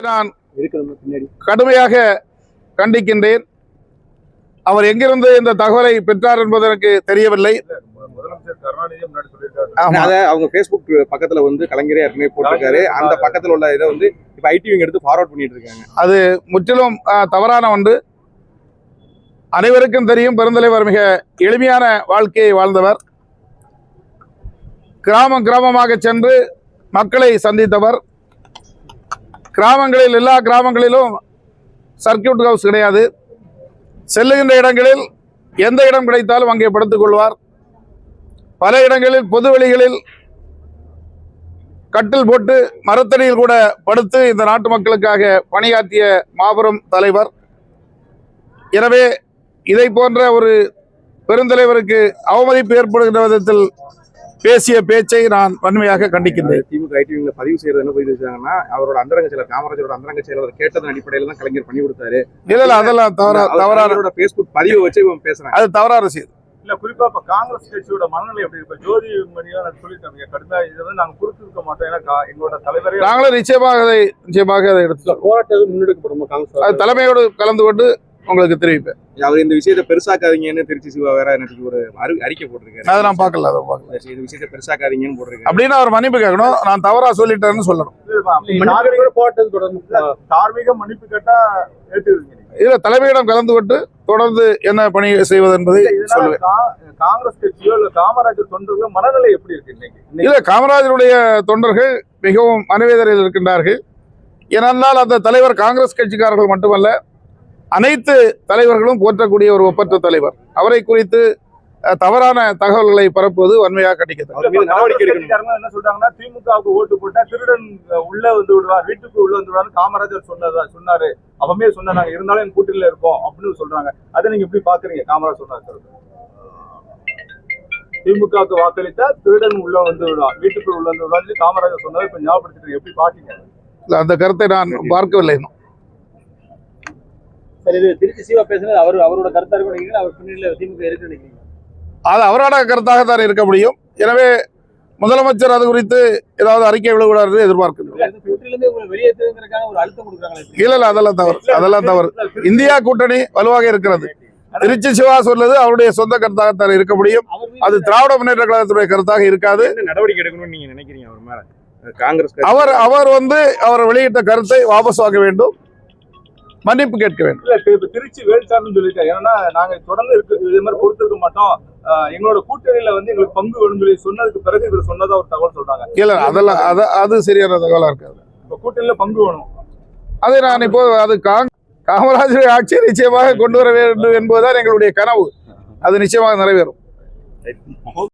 நான் கடுமையாக கண்டிக்கின்றேன். அவர் எங்கிருந்து இந்த தகவலை பெற்றார் என்பது எனக்கு தெரியவில்லை. அவங்க பேஸ்புக் பக்கத்துல வந்து கலைஞரே ஏற்கனவே போட்டிருக்காரு. அந்த பக்கத்துல உள்ள இதை வந்து இப்ப ஐடிவிங்க எடுத்து ஃபார்வர்ட் பண்ணிட்டு இருக்காங்க. அது முற்றிலும் தவறான ஒன்று. அனைவருக்கும் தெரியும், பெருந்தலைவர் மிக எளிமையான வாழ்க்கையை வாழ்ந்தவர். கிராமமாக சென்று மக்களை சந்தித்தவர். கிராமங்களில் எல்லா கிராமங்களிலும் சர்க்கியூட் ஹவுஸ் கிடையாது. செல்லுகின்ற இடங்களில் எந்த இடம் கிடைத்தாலும் அங்கே படுத்துக் கொள்வார். பல இடங்களில் பொது வெளிகளில் கட்டில் போட்டு மரத்தடியில் கூட படுத்து இந்த நாட்டு மக்களுக்காக பணியாற்றிய மாபெரும் தலைவர். எனவே இதை போன்ற ஒரு பெருந்தலைவருக்கு அவமதிப்பு ஏற்படுகின்ற விதத்தில் பேசிய பேச்சை நான் வன்மையாக கண்டிக்கின்றேன். திமுக ஐடிவில பதிவு செய்யறது என்ன பதிவு செய்தாங்கன்னா, அவரோட அந்தரங்க செயலர் காமராஜரோட அந்தரங்க செயலர் கேட்டதன் அடிப்படையில தான் கலைஞர் பண்ணி கொடுத்தாரு. இல்ல அதெல்லாம் தவறான பேஸ்புக் பதிவு வச்சு பேசுறாங்க. அது தவறான செய்தி. இல்ல குறிப்பா இப்ப காங்கிரஸ் கட்சியோட மனநிலை எப்படி இருக்கு? ஜோதி மணியா சொல்லிட்டாங்க கடுமையா இதை வந்து நாங்க குறிப்பிருக்க மாட்டோம். ஏன்னா எங்களோட தலைவரே நாங்களும் நிச்சயமாக அதை எடுத்து போராட்டம் முன்னெடுக்கப்படும். காங்கிரஸ் அது தலைமையோடு கலந்து கொண்டு உங்களுக்கு தெரிவிப்பேன். அவர் இந்த விஷயத்தை பெருசாக்காதீங்கன்னு திருச்சி சிவா வேற எனக்கு ஒரு அறிக்கை போட்டிருக்காரு. அதை நான் பார்க்கல. இந்த விஷயத்தை பெருசாக்காதீங்கன்னு போட்டிருக்காரு. அப்படின்னு அவர் மன்னிப்பு கேட்கணும். நான் தவறா சொல்லிட்டேன்னு சொல்லணும். போராட்டத்தில் தொடர்ந்து தார்மீக மன்னிப்பு கேட்டா ஏற்றுவீங்க? இதுல தலைமையிடம் கலந்து கொண்டு தொடர்ந்து என்ன பணி செய்வது என்பதை சொல்லுவேன். காங்கிரஸ் கட்சியோ இல்ல காமராஜர் தொண்டர்களோ மனநிலை எப்படி இருக்கு இன்னைக்கு? இல்ல, காமராஜருடைய தொண்டர்கள் மிகவும் மனவேதனையில் இருக்கின்றார்கள். ஏனென்றால் அந்த தலைவர் காங்கிரஸ் கட்சிக்காரர்கள் மட்டுமல்ல, அனைத்து தலைவர்களும் போற்றக்கூடிய ஒரு ஒப்பற்ற தலைவர். அவரை குறித்து தவறான தகவல்களை பரப்புவது வன்மையாக கண்டிக்கிறது. என்ன சொல்றாங்கன்னா, திமுகவுக்கு ஓட்டு போட்டா திருடன் உள்ள வந்து விடுவார், வீட்டுக்கு உள்ள வந்து விடுவார் காமராஜர் சொன்னாரு. அவமே சொன்னாங்க, இருந்தாலும் என் கூட்டில இருக்கோம் அப்படின்னு சொல்றாங்க. அதை நீங்க எப்படி பாக்குறீங்க? காமராஜர் சொன்னாரு, திமுகவுக்கு வாக்களித்தா திருடன் உள்ள வந்து விடுவார், வீட்டுக்கு உள்ள வந்து விடுவார் காமராஜர் சொன்னதை இப்ப ஞாபகப்படுத்திட்டு எப்படி பாத்தீங்க? அந்த கருத்தை நான் பார்க்கவில்லை. திருச்சி சிவா பேசுனது அவரோட கருத்தா இருக்கு. அவர் பின்னணியில திமுக இருக்கு நினைக்கிறீங்க? அது அவரோட கருத்தாகத்தான் இருக்க முடியும். எனவே முதலமைச்சர் அது குறித்து ஏதாவது அறிக்கை விழுகிறார் என்று எதிர்பார்க்கிறோம். இல்ல அதெல்லாம் தவறு. இந்தியா கூட்டணி வலுவாக இருக்கிறது. திருச்சி சிவா சொல்றது அவருடைய சொந்த கருத்தாகத்தான் இருக்க முடியும். அது திராவிட முன்னேற்ற கழகத்துடைய கருத்தாக இருக்காது. நடவடிக்கை எடுக்கணும்னு நீங்க நினைக்கிறீங்க? அவர் மேல காங்கிரஸ் அவர் வந்து அவர் வெளியிட்ட கருத்தை வாபஸ் வாங்க வேண்டும், மன்னிப்பு கேட்க வேண்டும். இல்ல திருச்சி வேல்சாமி சொல்லிட்டாங்க. ஏன்னா நாங்க தொடர்ந்து இதே மாதிரி கொடுத்திருக்க மாட்டோம், எங்களோட கூட்டணியில வந்து எங்களுக்கு பங்கு வேணும் சொல்லி சொன்னதுக்கு பிறகு இவர் சொன்னதா ஒரு தகவல் சொல்றாங்க. இல்ல அதெல்லாம் அது சரியான தகவலா இருக்காது. கூட்டணியில பங்கு வேணும், அதை நான் இப்போ அது காமராஜரை ஆட்சியை நிச்சயமாக கொண்டு வர வேண்டும் என்பதுதான் எங்களுடைய கனவு. அது நிச்சயமாக நிறைவேறும்.